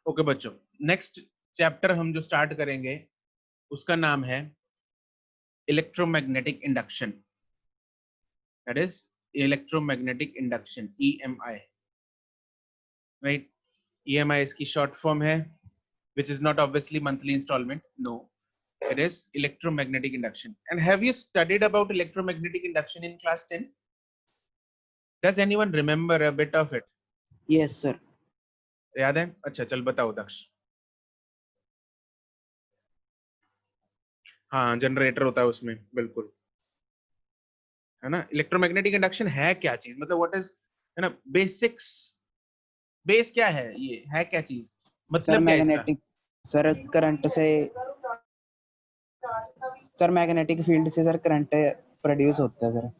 Okay बच्चों, next chapter हम जो स्टार्ट करेंगे उसका नाम है electromagnetic induction, that is electromagnetic induction, EMI, right. EMI इसकी शॉर्ट फॉर्म है, which is not obviously monthly installment. No, it is electromagnetic induction. And have you studied about electromagnetic induction in class 10? Does anyone remember a bit of it? Yes sir. याद है? अच्छा चल बताओ दक्ष। हाँ, generator होता है उसमें, बिल्कुल, है ना। इलेक्ट्रोमैग्नेटिक इंडक्शन है क्या चीज, मतलब व्हाट इज, है ना, बेसिक्स, बेस क्या है, ये है क्या चीज, मतलब क्या इसका? सर करंट से, सर मैग्नेटिक फील्ड से सर करंट प्रोड्यूस होता है सर।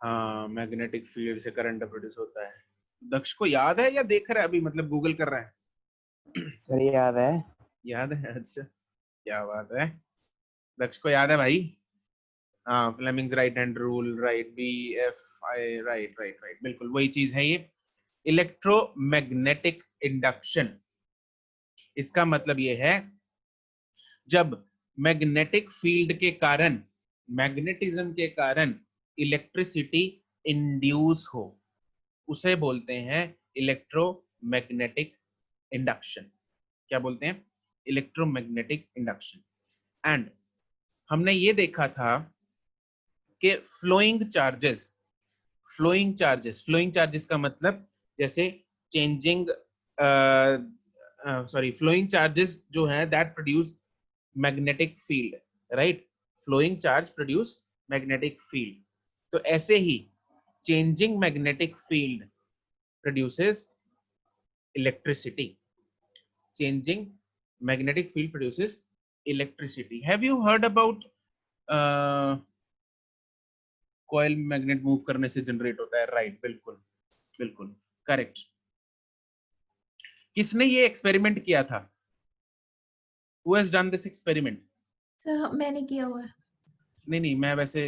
हाँ, मैग्नेटिक फील्ड से करंट प्रोड्यूस होता है। दक्ष को याद है या देख रहा है अभी, मतलब गूगल कर रहा है? सर याद है। याद है, अच्छा क्या बात है, दक्ष को याद है भाई। हाँ, Fleming's right hand rule, right, BFI, right right right, बिल्कुल वही चीज है ये इलेक्ट्रोमैग्नेटिक इंडक्शन। इसका मतलब ये है जब मैग्नेटिक फील्ड के कारण, मैग्नेटिज्म के कारण इलेक्ट्रिसिटी इंड्यूस हो, उसे बोलते हैं इलेक्ट्रोमैग्नेटिक इंडक्शन। क्या बोलते हैं? Electromagnetic induction. एंड हमने ये देखा था कि फ्लोइंग चार्जेस, फ्लोइंग चार्जेस का मतलब जैसे चेंजिंग, सॉरी, फ्लोइंग चार्जेस जो है that produce magnetic field, right. Flowing charge produce magnetic field, तो ऐसे ही changing magnetic field produces electricity, changing magnetic field produces electricity. Have you heard about coil magnet move करने से generate होता है, right, बिल्कुल बिल्कुल करेक्ट। किसने ये एक्सपेरिमेंट किया था? Who has done this experiment? मैंने किया हुआ है। नहीं, मैं वैसे,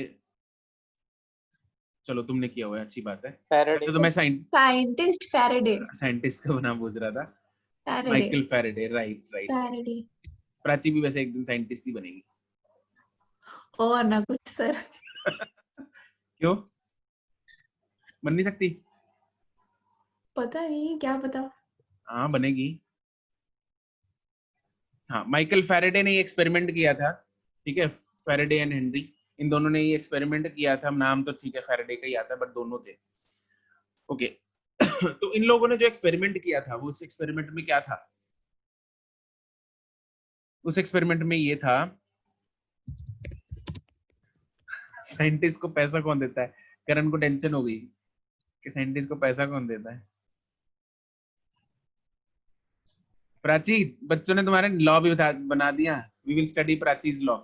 चलो तुमने किया हुआ है, अच्छी बात है। फैराडे, वैसे तो मैं साइंटिस्ट फैराडे, साइंटिस्ट का नाम पूछ रहा था। Faraday, Michael Faraday, right right. Faraday. Prachi भी वैसे एक दिन साइंटिस्ट ही बनेगी। और ना कुछ सर। क्यों बन नहीं सकती? पता नहीं, क्या पता। हाँ बनेगी। हाँ, माइकल फैराडे ने ये एक्सपेरिमेंट किया था, ठीक है। फैराडे एंड हेनरी, इन दोनों ने ये एक्सपेरिमेंट किया था। नाम तो ठीक है फैराडे का ही आता है, बट दोनों थे, ओके। तो इन लोगों ने जो एक्सपेरिमेंट किया था, वो उस एक्सपेरिमेंट में क्या था? उस एक्सपेरिमेंट में ये था, साइंटिस्ट को पैसा कौन देता है? करण को टेंशन हो गई कि साइंटिस्ट को पैसा कौन देता है। प्राची, बच्चों ने तुम्हारे लॉ भी बना दिया, वी विल स्टडी प्राचीज लॉ।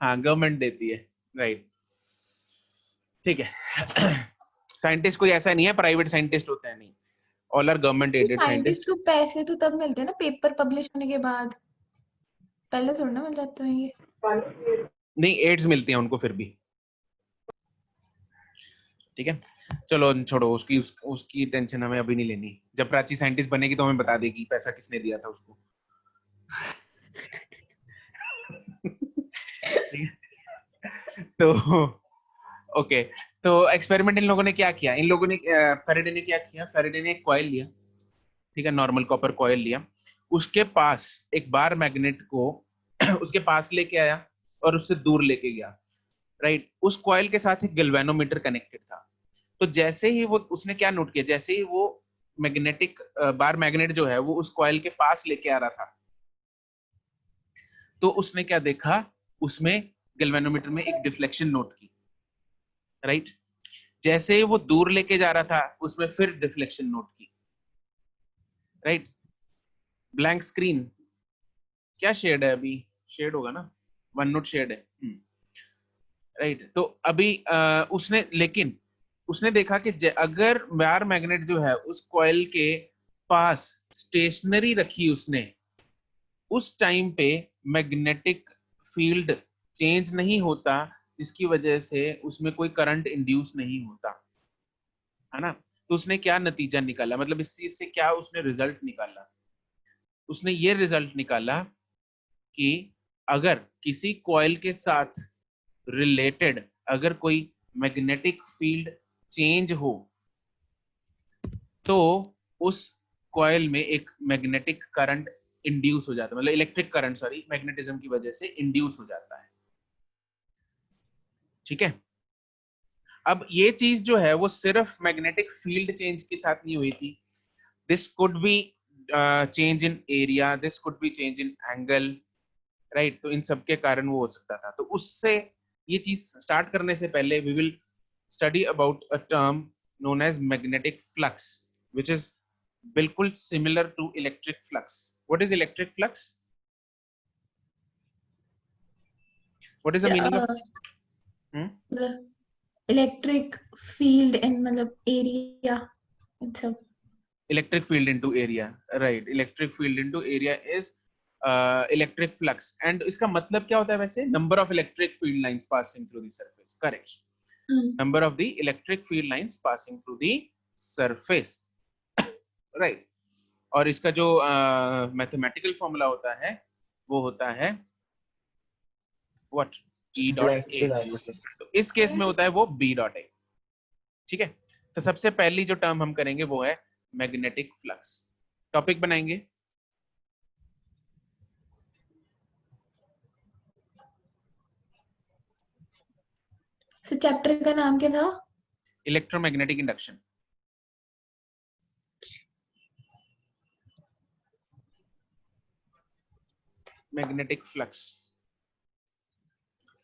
हाँ, गवर्नमेंट देती है, राइट, ठीक है। साइंटिस्ट कोई ऐसा नहीं है, प्राइवेट साइंटिस्ट होता है, नहीं, all are government aided scientist scientist. को पैसे तो तब मिलते हैं ना पेपर पब्लिश होने के बाद, पहले थोड़ा ना मिल जाते हैं ये। नहीं, एड्स मिलती हैं उनको फिर भी, ठीक है। चलो छोड़ो, उसकी टेंशन हमें अभी नहीं लेनी। जब प्राची साइंटिस्ट बनेगी तो हमें बता देगी पैसा किसने दिया था उसको। तो ओके, तो एक्सपेरिमेंट इन लोगों ने क्या किया? इन लोगों ने, फैराडे ने क्या किया? फैराडे ने एक कॉइल लिया, ठीक है, नॉर्मल कॉपर कॉइल लिया, उसके पास एक बार मैग्नेट को उसके पास लेके आया और उससे दूर लेके गया, राइट। उस कॉइल के साथ एक गैल्वेनोमीटर कनेक्टेड था। तो जैसे ही वो, उसने क्या नोट किया, जैसे ही वो मैग्नेटिक बार मैग्नेट जो है वो उस कॉइल के पास लेके आ रहा था, तो उसने क्या देखा, उसमें गैल्वेनोमीटर में एक डिफ्लेक्शन नोट की, राइट। जैसे ही वो दूर लेके जा रहा था, उसमें फिर डिफ्लेक्शन नोट की, राइट। ब्लैंक स्क्रीन, क्या शेड है अभी? शेड होगा ना, वन नोट शेड है, राइट। तो अभी लेकिन उसने देखा कि अगर बार मैग्नेट जो है उस कॉइल के पास स्टेशनरी रखी उसने, उस टाइम पे मैग्नेटिक फील्ड चेंज नहीं होता, जिसकी वजह से उसमें कोई करंट इंड्यूस नहीं होता, है ना। तो उसने क्या नतीजा निकाला, मतलब इस चीज से क्या उसने रिजल्ट निकाला? उसने ये रिजल्ट निकाला कि अगर किसी कॉइल के साथ रिलेटेड अगर कोई मैग्नेटिक फील्ड चेंज हो तो उस कॉइल में एक मैग्नेटिक करंट इंड्यूस हो जाता है, मतलब इलेक्ट्रिक करंट, सॉरी, मैग्नेटिज्म की वजह से इंड्यूस हो जाता है। ठीक है, अब ये चीज जो है वो सिर्फ मैग्नेटिक फील्ड चेंज के साथ नहीं हुई थी, this could be change in area, this could be change in angle, right? तो इन सब के कारण वो हो सकता था। तो उससे ये चीज स्टार्ट करने से पहले we will study about a term known as magnetic flux, which is बिल्कुल similar to electric flux. What is electric flux? What is the meaning of electric field in मतलब एरिया, अच्छा। electric field into area, right? electric field into area is electric flux, and इसका मतलब क्या होता है वैसे? number of electric field lines passing through the surface, correct? number of the electric field lines passing through the surface, right? और इसका जो mathematical formula होता है वो होता है what? E dot A। तो इस केस में होता है वो B dot A। ठीक है, तो सबसे पहली जो टर्म हम करेंगे वो है मैग्नेटिक फ्लक्स। टॉपिक बनाएंगे, तो चैप्टर का नाम क्या था? Electromagnetic induction. Magnetic flux,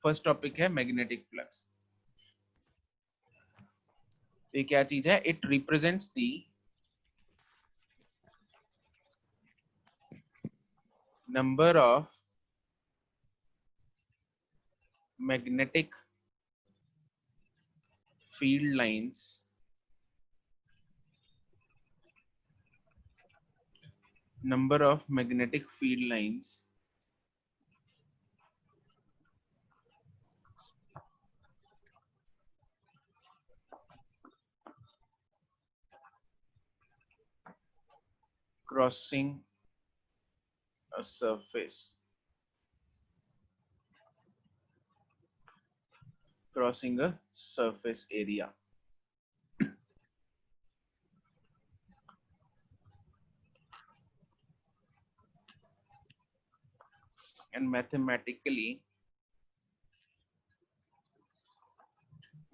first topic है मैग्नेटिक फ्लक्स। ये क्या चीज है? It represents the number of magnetic field lines number of magnetic field lines crossing a surface, crossing a surface area। and mathematically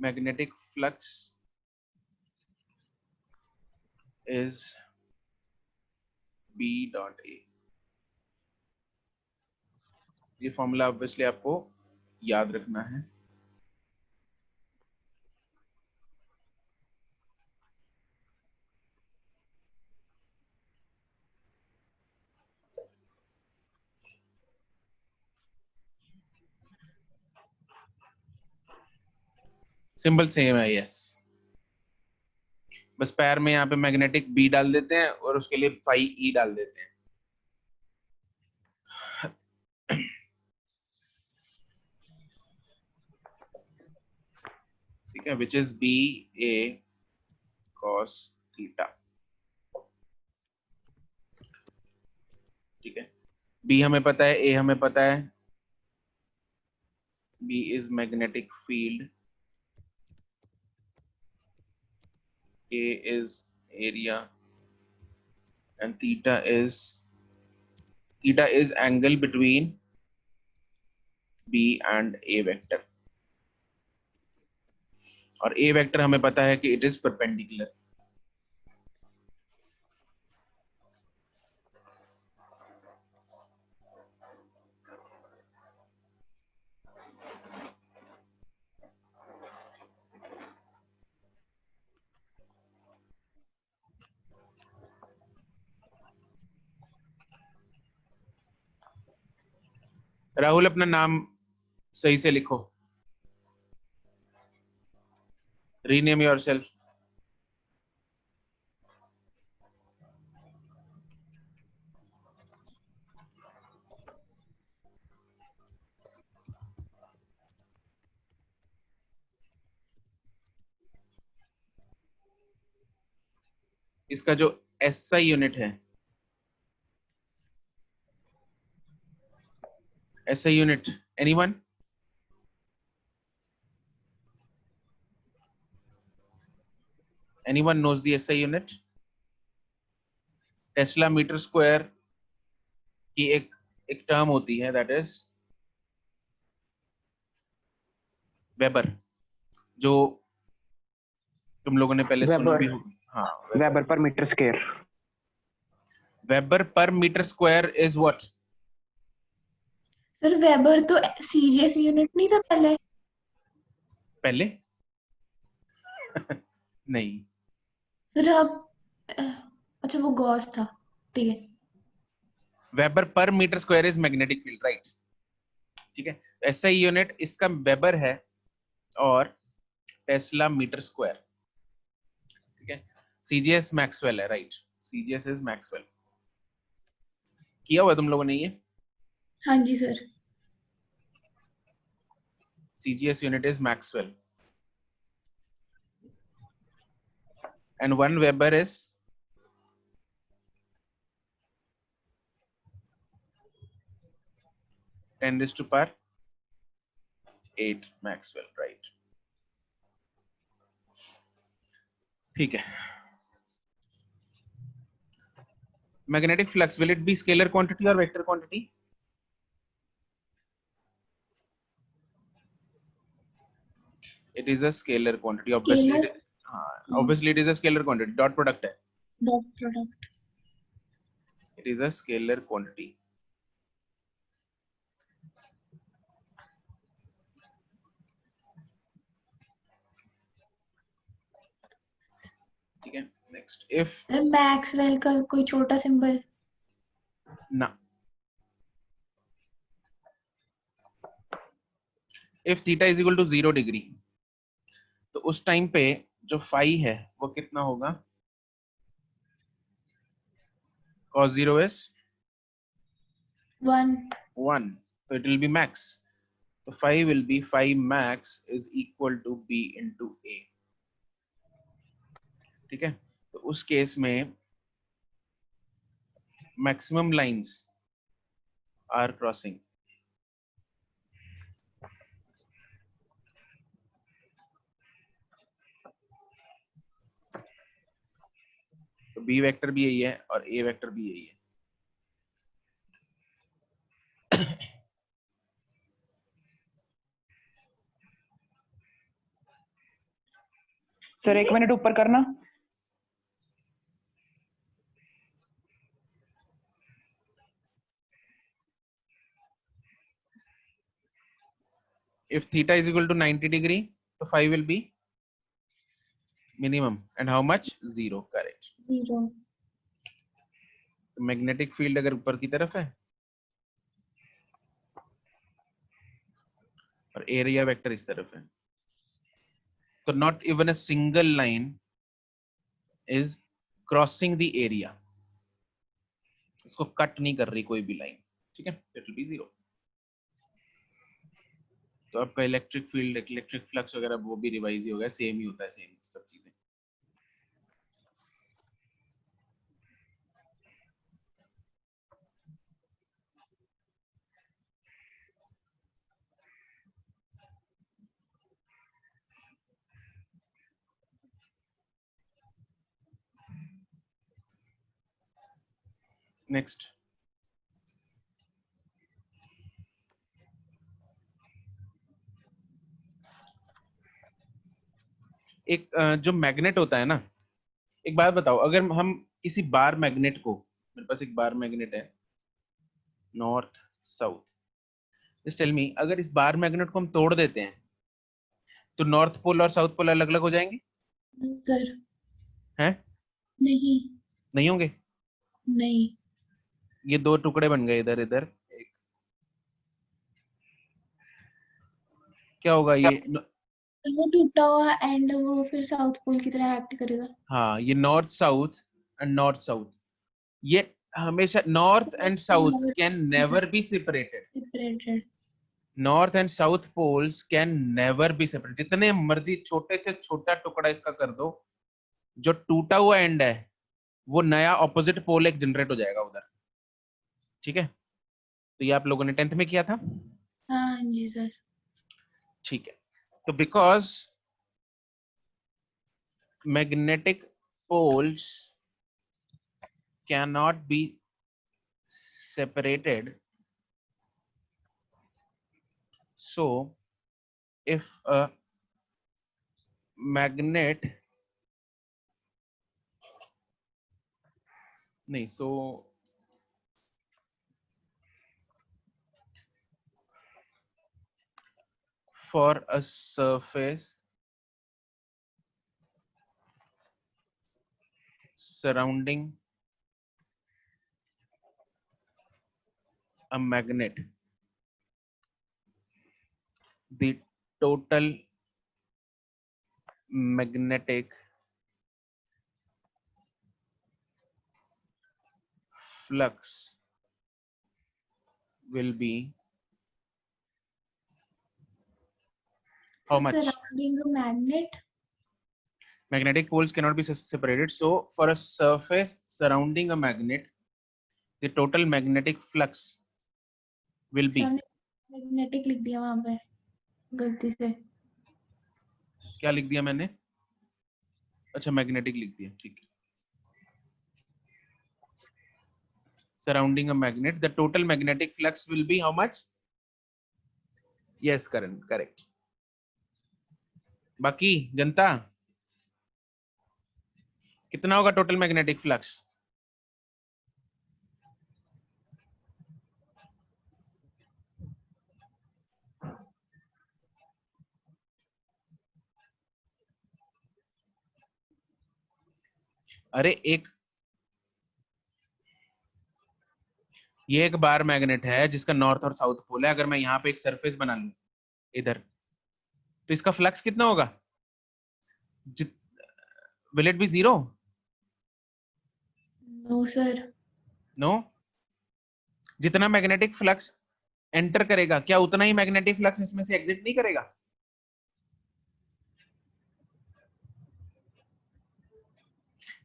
magnetic flux is B dot A। ये formula obviously आपको याद रखना है। Symbol same है, yes, बस पैर में यहाँ पे मैग्नेटिक बी डाल देते हैं और उसके लिए फाई ई डाल देते हैं। ठीक है, which is B A cos theta. ठीक है, बी हमें पता है, ए हमें पता है। B is magnetic field, A is area, and theta is angle between B and A vector, और A vector हमें पता है कि it is perpendicular। राहुल अपना नाम सही से लिखो, रीनेम योरसेल्फ। इसका जो SI यूनिट है, SI unit, anyone? Anyone knows the SI unit? Tesla meter square की एक टर्म होती है, दैट इज वेबर, जो तुम लोगों ने पहले सुना भी होगा। हाँ, weber per meter square. Weber per meter square is what? Sir weber तो सीजीएस यूनिट नहीं था पहले? पहले नहीं, फिर अब अच्छा वो गॉस था, ठीक है। Weber per meter square is magnetic field, right? ठीक है, SI यूनिट इसका वेबर है और टेस्ला मीटर स्क्वायर, ठीक है। CGS मैक्सवेल है, राइट? CGS is Maxwell. किया हुआ तुम लोगों ने ये? हाँ जी sir. CGS unit is Maxwell, and 1 Weber is 10⁸ Maxwell, right? ठीक है। Magnetic flux, will it be scalar quantity or vector quantity? It is a scalar quantity. Obviously, Scalar? obviously it is a scalar quantity. Dot product है. Dot product. It is a scalar quantity. ठीक है। Next, if Maxwell का कोई छोटा symbol? ना, if theta is equal to 0 degree, तो उस time पे जो फाई है वो कितना होगा? cos 0 is 1, so it will be max. So phi will be phi max is equal to B into A, ठीक है। तो उस केस में मैक्सिमम लाइंस आर क्रॉसिंग, तो B वेक्टर भी यही है और A वेक्टर भी यही है। सर 1 मिनट ऊपर करना। If theta is equal to 90 degree, तो phi will be minimum and how much? 0, correct. 0. तो मैग्नेटिक फील्ड अगर ऊपर की तरफ है और एरिया वेक्टर इस तरफ है, तो not even a single line is crossing the area, इसको कट नहीं कर रही कोई भी लाइन, ठीक है। It will be 0। तो आपका इलेक्ट्रिक फील्ड, इलेक्ट्रिक फ्लक्स वगैरह वो भी रिवाइज ही होगा, सेम ही होता है, सेम सब चीजें। नेक्स्ट, एक जो मैग्नेट होता है ना, एक बात बताओ, अगर हम किसी बार मैग्नेट को, मेरे पास एक बार मैग्नेट है north south, just tell me, अगर इस बार मैग्नेट को हम तोड़ देते हैं तो नॉर्थ पोल और साउथ पोल अलग अलग हो जाएंगे? सर हैं? नहीं। नहीं होंगे? नहीं। ये दो टुकड़े बन गए इधर इधर, एक क्या होगा ये? वो टूटा हुआ एंड वो फिर साउथ पोल की तरह एक्ट करेगा। हाँ, ये north south and north south, ये हमेशा north and south can never be separated. North and south poles can never be separate, जितने मर्जी छोटे से छोटा टुकड़ा इसका कर दो, जो टूटा हुआ एंड है वो नया ऑपोजिट पोल एक जनरेट हो जाएगा उधर। ठीक है, तो ये आप लोगों ने 10th में किया था। हाँ जी सर। ठीक है, तो because magnetic poles cannot be separated, so if a magnet नहीं, so for a surface surrounding a magnet, the total magnetic flux will be how much? Surrounding a magnet. Magnetic poles cannot be separated, so for a surface surrounding a magnet, the total magnetic flux will be, magnetic लिख दिया वहां पे गलती से। क्या लिख दिया मैंने? अच्छा, मैग्नेटिक लिख दिया, ठीक है। Surrounding a magnet, the total magnetic flux will be how much? Yes, Karan, correct. बाकी जनता, कितना होगा टोटल मैग्नेटिक फ्लक्स? अरे ये एक बार मैग्नेट है जिसका नॉर्थ और साउथ पोल है। अगर मैं यहाँ पे एक सरफेस बना लूं इधर, तो इसका फ्लक्स कितना होगा? Will it be 0? No sir. No, जितना मैग्नेटिक फ्लक्स एंटर करेगा, क्या उतना ही मैग्नेटिक फ्लक्स इसमें से एग्जिट नहीं करेगा?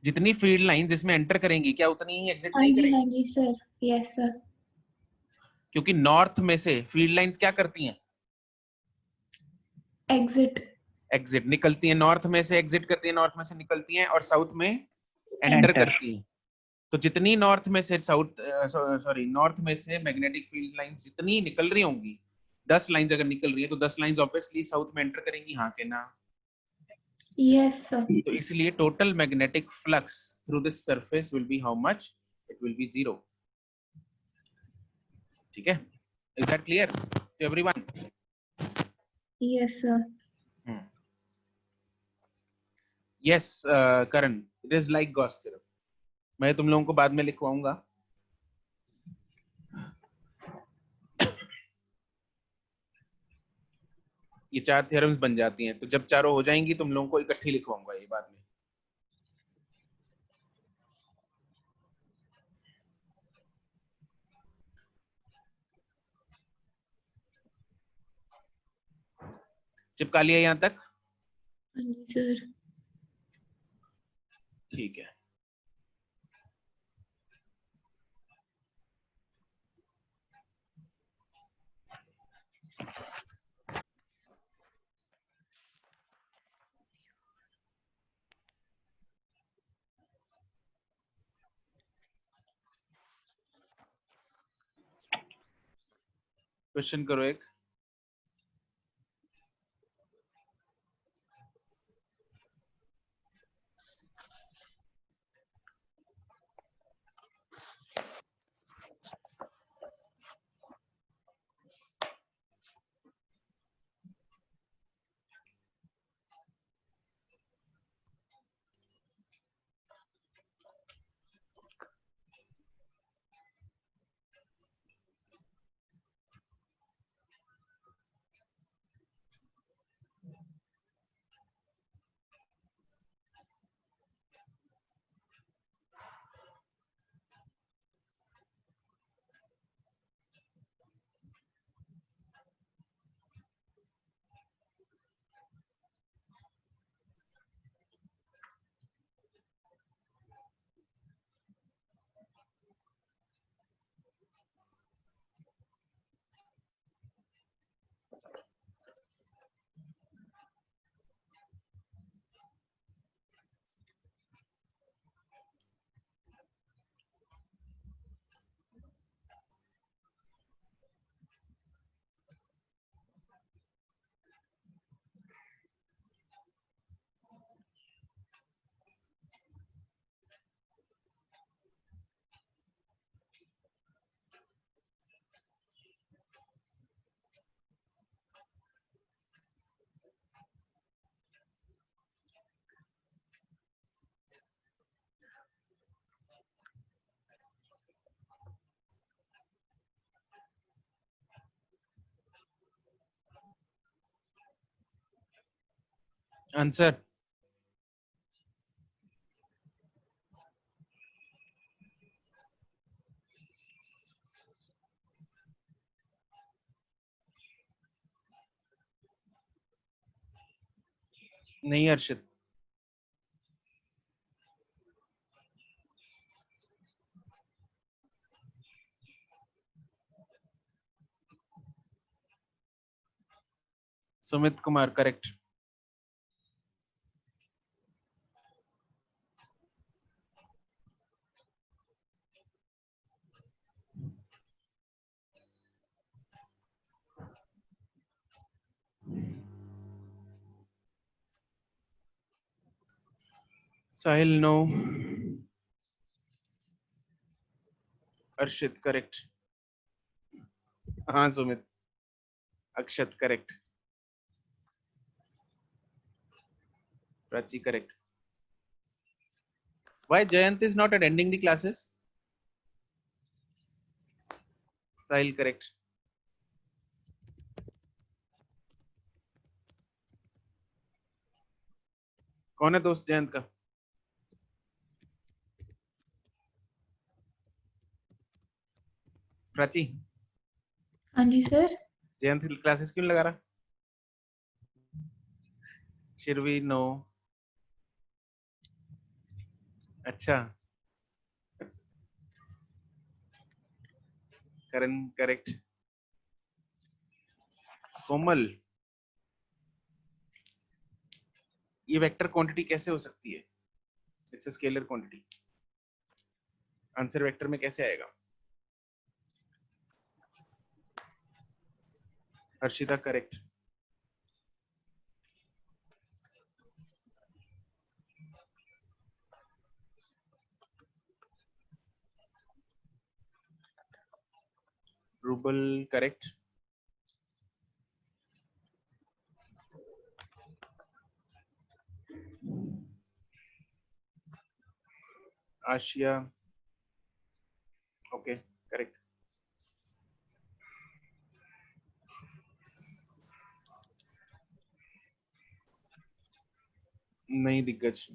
जितनी फील्ड लाइंस इसमें एंटर करेंगी, क्या उतनी ही एग्जिट नहीं करेंगी? हाँ जी सर, यस सर। क्योंकि नॉर्थ में से फील्ड लाइंस क्या करती हैं? एग्जिट। एग्जिट निकलती हैं, नॉर्थ में से एग्जिट करती हैं, नॉर्थ में से निकलती हैं, और साउथ में एंटर एंटर करती हैं। तो जितनी नॉर्थ में से नॉर्थ में से मैग्नेटिक फील्ड लाइंस जितनी निकल रही होंगी, 10 लाइंस अगर निकल रही है, तो 10 लाइंस ऑब्वियसली साउथ में एंटर करेंगी, हाँ के ना? Yes sir. तो इसलिए total magnetic flux through this surface will be how much? It will be 0। ठीक है, is that clear to everyone? Yes sir. Yes Karan, it is like Gauss theorem. मैं तुम लोगों को बाद में लिखवाऊंगा। ये 4 थ्योरम्स बन जाती हैं, तो जब चारों हो जाएंगी तुम लोगों को इकट्ठी लिखवाऊंगा ये बाद में। चिपका लिया यहां तक? हाँ जी सर। ठीक है, क्वेश्चन करो एक। आंसर नहीं Arshit, Sumit Kumar correct. Sahil no, Arshit correct, हाँ Sumit, Akshat correct, Prachi correct. Why Jayant is not attending the classes? Sahil correct. कौन है दोस्त जयंत का? प्राची, हाँ जी सर। जयंत क्लासेस क्यों नहीं लगा रहा? शिरवी नो, अच्छा, करण करेक्ट, कोमल, ये वेक्टर क्वांटिटी कैसे हो सकती है? It's a scalar quantity, answer vector में कैसे आएगा? Harshita correct, rouble correct, Asia okay correct, नहीं दिग्गज,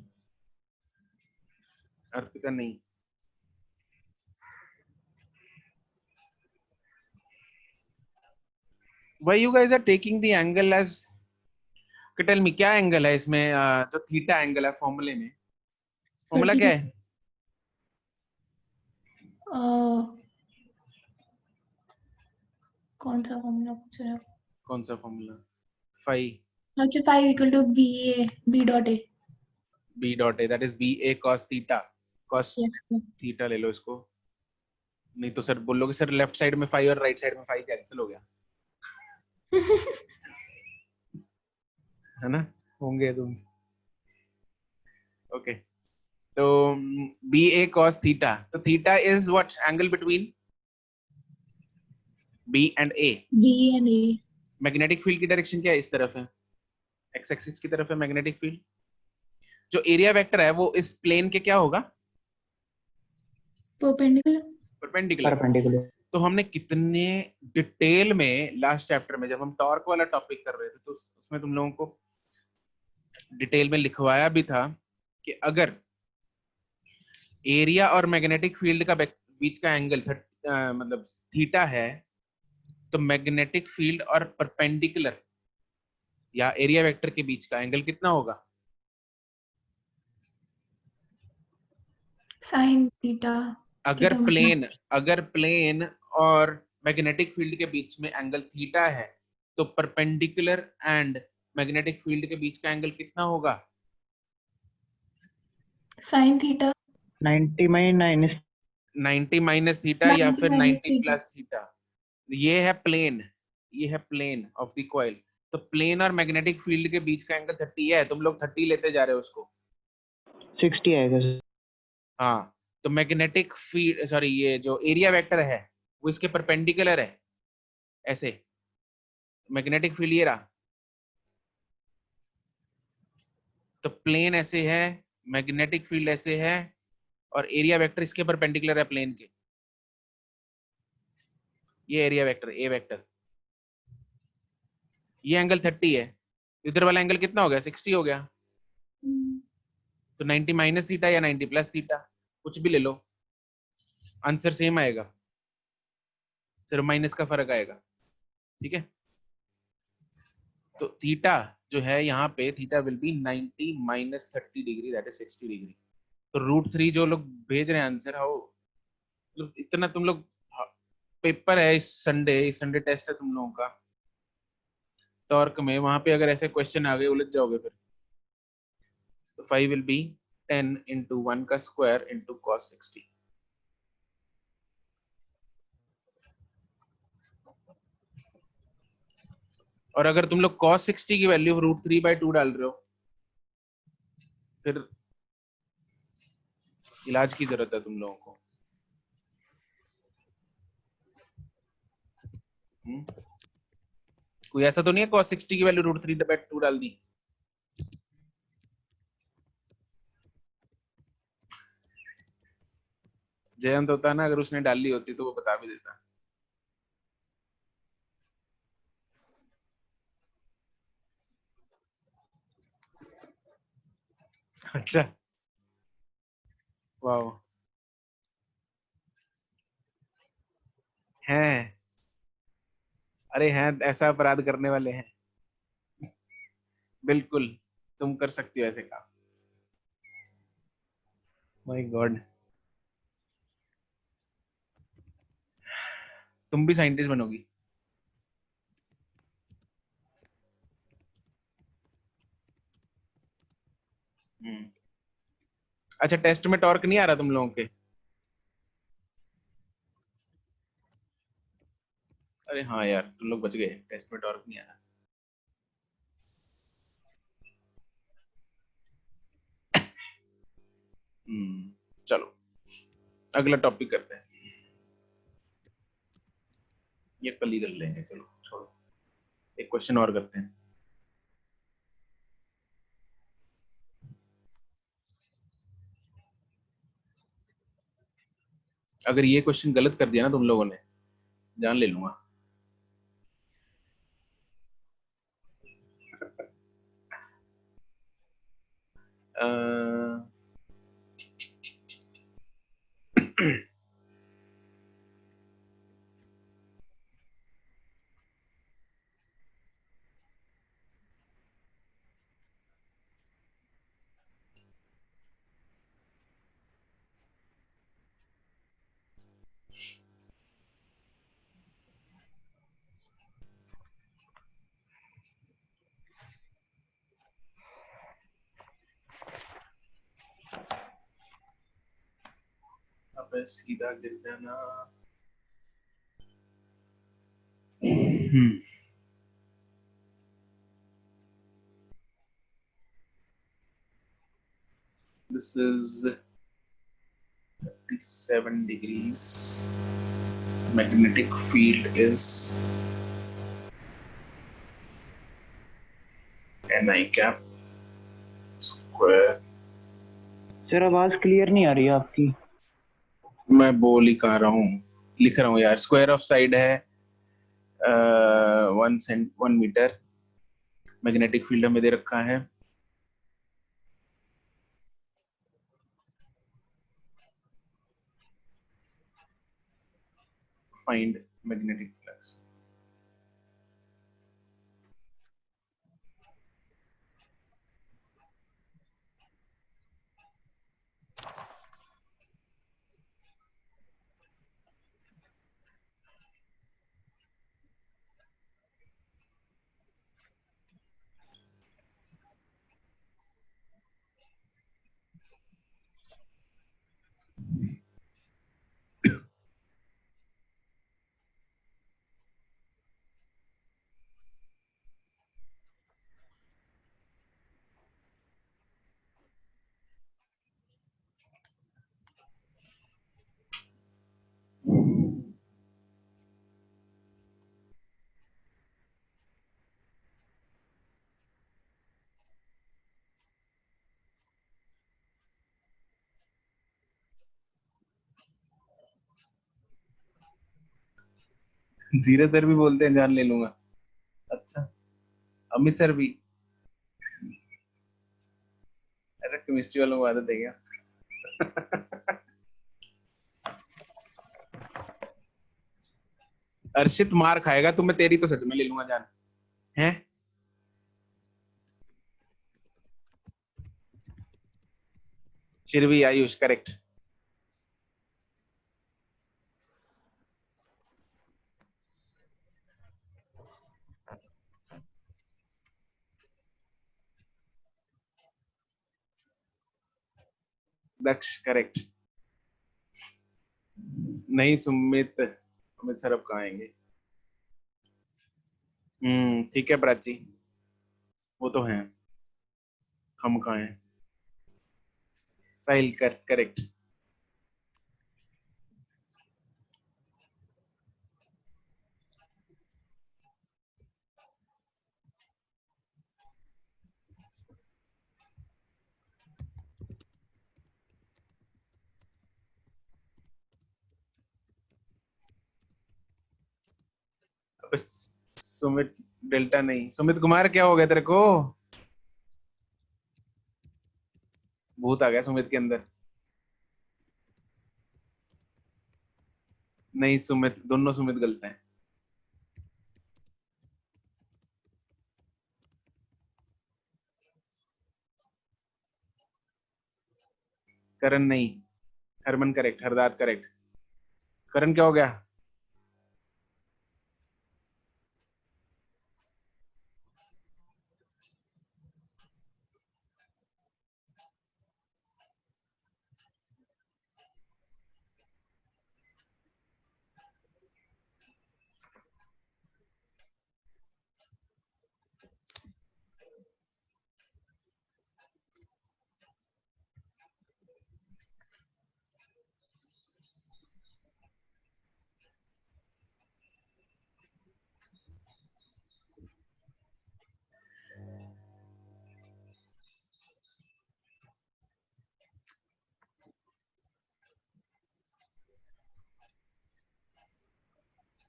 अर्पिता नहीं, why you guys are taking the angle as, tell me क्या एंगल है इसमें? जो थीटा एंगल है फॉर्मूले में, फॉर्मूला क्या है? कौन सा फॉर्मूला पूछ रहे हो? कौन सा फॉर्मूला? फाई, अच्छा, phi equal to B dot A. B dot A that is B A cos theta, cos yes theta ले लो इसको, नहीं तो सर बोलोगे सर लेफ्ट साइड में फाई और राइट साइड में फाई कैंसिल हो गया, है ना? होंगे तुम, ओके। तो बी ए कॉस थीटा, तो theta is what angle between B and A. B and A. Magnetic field की डायरेक्शन क्या है? इस तरफ है, एक्स एक्सिस की तरफ है मैग्नेटिक फील्ड। जो एरिया वेक्टर है वो इस प्लेन के क्या होगा? परपेंडिकुलर। परपेंडिकुलर। तो हमने कितने डिटेल में लास्ट चैप्टर में जब हम टॉर्क वाला टॉपिक कर रहे थे तो उसमें तुम लोगों को डिटेल में लिखवाया भी था कि अगर एरिया और मैग्नेटिक फील्ड का बीच का एंगल मतलब थीटा है, तो मैग्नेटिक फील्ड और परपेंडिकुलर या एरिया वेक्टर के बीच का एंगल कितना होगा? Sine theta. अगर प्लेन और मैग्नेटिक फील्ड के बीच में एंगल थीटा है, तो परपेंडिकुलर एंड मैग्नेटिक फील्ड के बीच का एंगल कितना होगा? Sine theta. 90 माइनस थीटा या 90 फिर minus 90 theta। Plus theta. ये है प्लेन ऑफ द कॉइल। तो प्लेन और मैग्नेटिक फील्ड के बीच का एंगल 30 है, तुम लोग 30 लेते जा रहे हो उसको। 60 आएगा सर। हाँ, तो मैग्नेटिक फील्ड सॉरी ये जो एरिया वेक्टर है वो इसके परपेंडिकुलर है, ऐसे मैग्नेटिक फील्ड ये रहा, तो प्लेन ऐसे है, मैग्नेटिक फील्ड ऐसे है और एरिया वेक्टर इसके परपेंडिकुलर है प्लेन के। ये एरिया वेक्टर ए वेक्टर, ये एंगल 30 है, इधर वाला एंगल कितना हो गया, 60 हो गया। तो 90 माइनस थीटा या 90 प्लस थीटा, कुछ भी ले लो, आंसर सेम आएगा, सिर्फ माइनस का फर्क आएगा। ठीक है, तो थीटा जो है यहाँ पे, theta will be 90 minus 30 degree, that is 60 degree. तो √3 जो लोग भेज रहे हैं आंसर, हाउ मतलब इतना तुम लोग, पेपर है इस संडे टेस्ट है तुम लोगों का टॉर्क में, वहां पे अगर ऐसे क्वेश्चन आ गए उलझ जाओगे फिर। तो 5 विल बी 10 इंटू 1 का स्क्वायर इंटू cos 60। और अगर तुम लोग cos 60 की वैल्यू √3/2 डाल रहे हो, फिर इलाज की जरूरत है तुम लोगों को। कोई ऐसा तो नहीं है cos 60 की वैल्यू √3/2 डाल दी। जयंत होता ना, अगर उसने डाली होती तो वो बता भी देता। अच्छा, वाह, हैं, अरे हैं, ऐसा अपराध करने वाले हैं, बिल्कुल तुम कर सकती हो ऐसे काम। माय गॉड, तुम भी साइंटिस्ट बनोगी। हम्म। अच्छा, टेस्ट में टॉर्क नहीं आ रहा तुम लोगों के? अरे हाँ यार, तुम लोग बच गए, टेस्ट में टॉर्क नहीं आ रहा। चलो अगला टॉपिक करते हैं, ये कल ही कर लेंगे, चलो छोड़ो, एक क्वेश्चन और करते हैं। अगर ये क्वेश्चन गलत कर दिया ना तुम लोगों ने, जान ले लूंगा। अब सीधा गिर जाना। This is 37 degrees. Magnetic field is ni cap square. Sir आवाज क्लियर नहीं आ रही है आपकी। मैं बोल ही कह रहा हूँ, लिख रहा हूँ यार। स्क्वायर ऑफ साइड है 1 मीटर, मैग्नेटिक फील्ड हमें दे रखा है, फाइंड मैग्नेटिक फ्लक्स। धीरे सर भी बोलते हैं, जान ले लूंगा। अच्छा, अमित सर भी। केमिस्ट्री वालों को आदत है क्या? अर्षित मार खाएगा तो मैं तेरी तो सच में ले लूंगा जान है। फिर भी आयुष करेक्ट। दक्ष करेक्ट। नहीं सुमित, सुमित सर अब कहाँ आएंगे? ठीक है प्राची, वो तो हैं, हम कहाँ हैं? साहिल करेक्ट। सुमित डेल्टा नहीं, सुमित कुमार क्या हो गया तेरे को? भूत आ गया सुमित के अंदर। नहीं सुमित, दोनों सुमित गलत हैं। करण नहीं, हरमन करेक्ट, हरदात करेक्ट। करण क्या हो गया?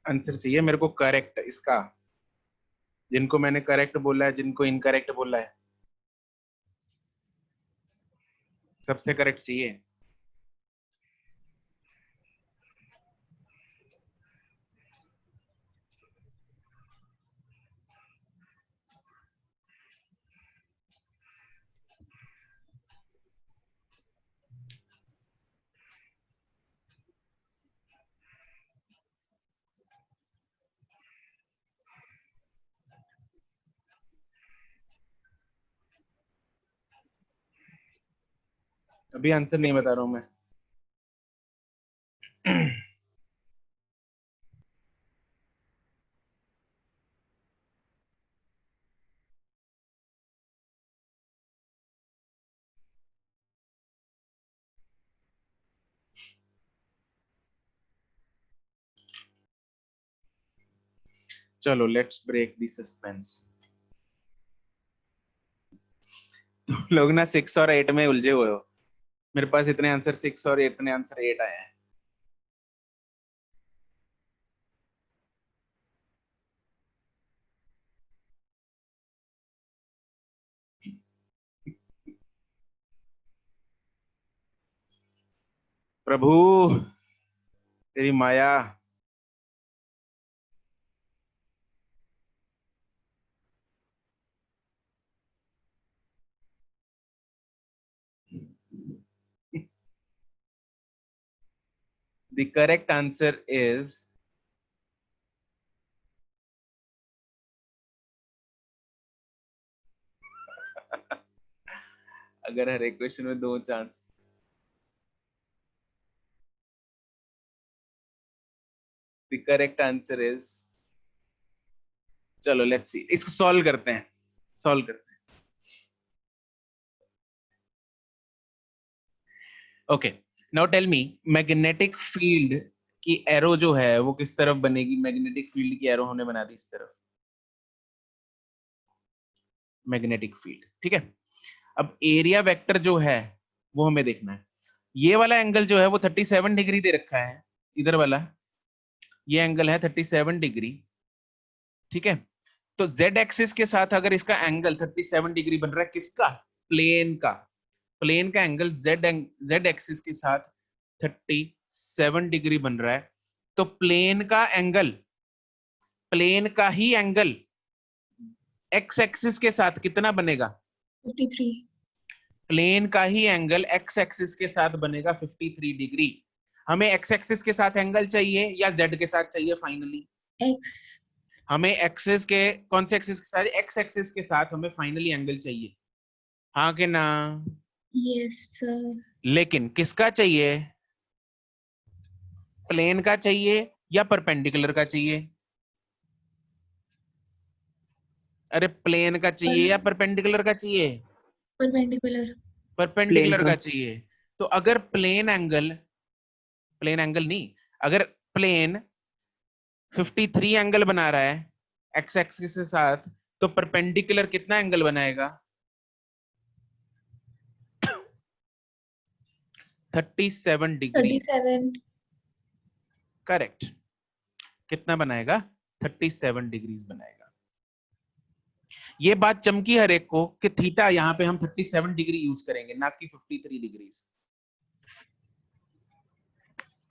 आंसर चाहिए मेरे को करेक्ट इसका, जिनको मैंने करेक्ट बोला है, जिनको इनकरेक्ट बोला है, सबसे करेक्ट चाहिए। अभी आंसर नहीं बता रहा हूं मैं। चलो लेट्स ब्रेक द सस्पेंस। तुम लोग ना 6 और 8 में उलझे हुए हो। मेरे पास इतने आंसर 6 और इतने आंसर 8 आए हैं। प्रभु तेरी माया। The correct answer is अगर हर एक क्वेश्चन में 2 chance. The correct answer is, चलो लेट्स सी, इसको सॉल्व करते हैं, सॉल्व करते हैं। Okay now tell me, magnetic field की एरो जो है वो किस तरफ बनेगी? मैग्नेटिक फील्ड की एरो हमने बना दी इस तरफ, मैग्नेटिक फील्ड, ठीक है। अब एरिया वेक्टर जो है वो हमें देखना है। ये वाला एंगल जो है वो 37 डिग्री दे रखा है, इधर वाला ये एंगल है 37 डिग्री, ठीक है। तो z एक्सिस के साथ अगर इसका एंगल 37 डिग्री बन रहा है, किसका? प्लेन का। प्लेन का एंगल जेड एक्सिस के साथ 37 डिग्री बन रहा है, तो प्लेन का ही एंगल एक्स एक्सिस के साथ कितना बनेगा? 53। प्लेन का ही एंगल एक्स एक्सिस के साथ बनेगा 53 डिग्री। हमें एक्स एक्सिस के साथ एंगल चाहिए या जेड के साथ चाहिए? Finally x. हमें एक्सिस के, कौन से एक्सिस के साथ? एक्स एक्सिस के साथ हमें फाइनली एंगल चाहिए, हाँ कि ना? Yes sir. लेकिन किसका चाहिए? प्लेन का चाहिए या परपेंडिकुलर का चाहिए? अरे प्लेन का चाहिए या परपेंडिकुलर का चाहिए? परपेंडिकुलर। परपेंडिकुलर का। का चाहिए। तो अगर प्लेन एंगल नहीं, अगर प्लेन 53 एंगल बना रहा है एक्स एक्सिस के साथ, तो परपेंडिकुलर कितना एंगल बनाएगा? 37 डिग्री। 37। करेक्ट। कितना बनाएगा? 37 डिग्रीज बनाएगा। ये बात चमकी हर एक को कि थीटा यहाँ पे हम 37 डिग्री यूज करेंगे, ना कि 53 डिग्रीज।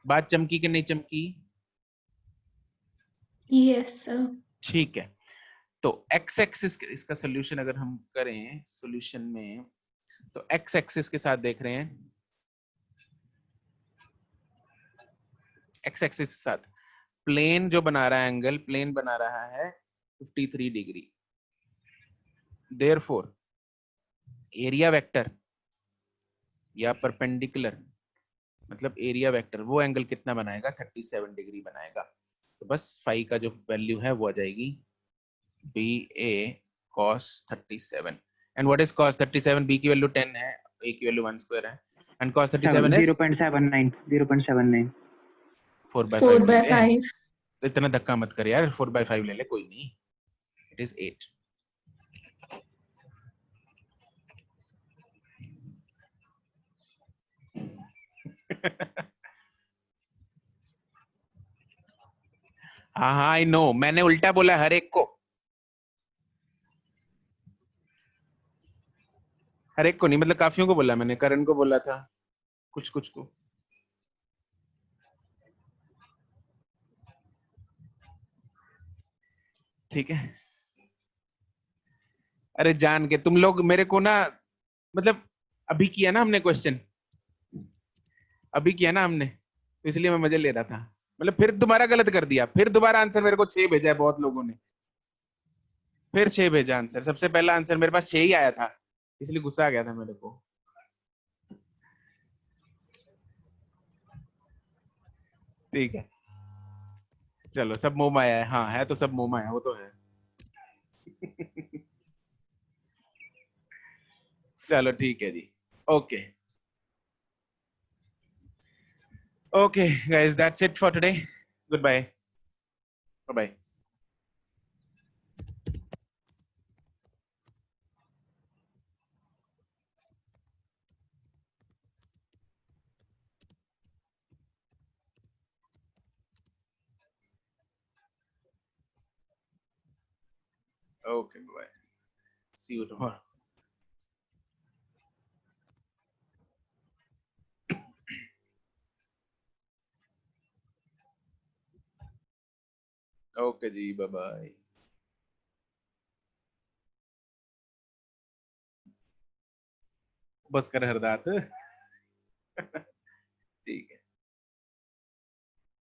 बात चमकी कि नहीं चमकी? Yes sir. ठीक है, तो एक्स एक्सिस इसका सोल्यूशन अगर हम करें सोल्यूशन में, तो एक्स एक्सिस के साथ देख रहे हैं, एक्स एक्सिस के साथ प्लेन जो बना रहा है एंगल, प्लेन बना रहा है 53 डिग्री। देयरफॉर एरिया वेक्टर या परपेंडिकुलर, मतलब एरिया वेक्टर, वो एंगल कितना बनाएगा? 37 डिग्री बनाएगा। तो बस फाई का जो वैल्यू है वो आ जाएगी B A cos 37। And what is cos 37? B की वैल्यू 10 है, ए की वैल्यू 1 स्क्वायर है, एंड cos 37 इज 0.79 4/5 ले ले। 4/5। तो इतना धक्का मत कर यार, 4/5 ले ले, कोई नहीं, इट इज 8। हाँ हाँ आई नो, मैंने उल्टा बोला हर एक को, हर एक को नहीं, मतलब काफियों को बोला मैंने, करण को बोला था, कुछ कुछ को। ठीक है, अरे जान के तुम लोग मेरे को ना, मतलब अभी किया ना हमने क्वेश्चन, अभी किया ना हमने, तो इसलिए मैं मजे ले रहा था। मतलब फिर दोबारा गलत कर दिया, फिर दोबारा आंसर मेरे को 6 भेजा है बहुत लोगों ने, फिर 6 भेजा आंसर। सबसे पहला आंसर मेरे पास 6 ही आया था, इसलिए गुस्सा आ गया था मेरे को। ठीक है, चलो सब मोह माया है, हाँ है तो सब मोह माया, वो तो है। चलो ठीक है जी, okay okay guys, that's it for today, good bye, bye bye. Okay, bye. See you tomorrow. Okay जी, bye bye. बस कर हरदात।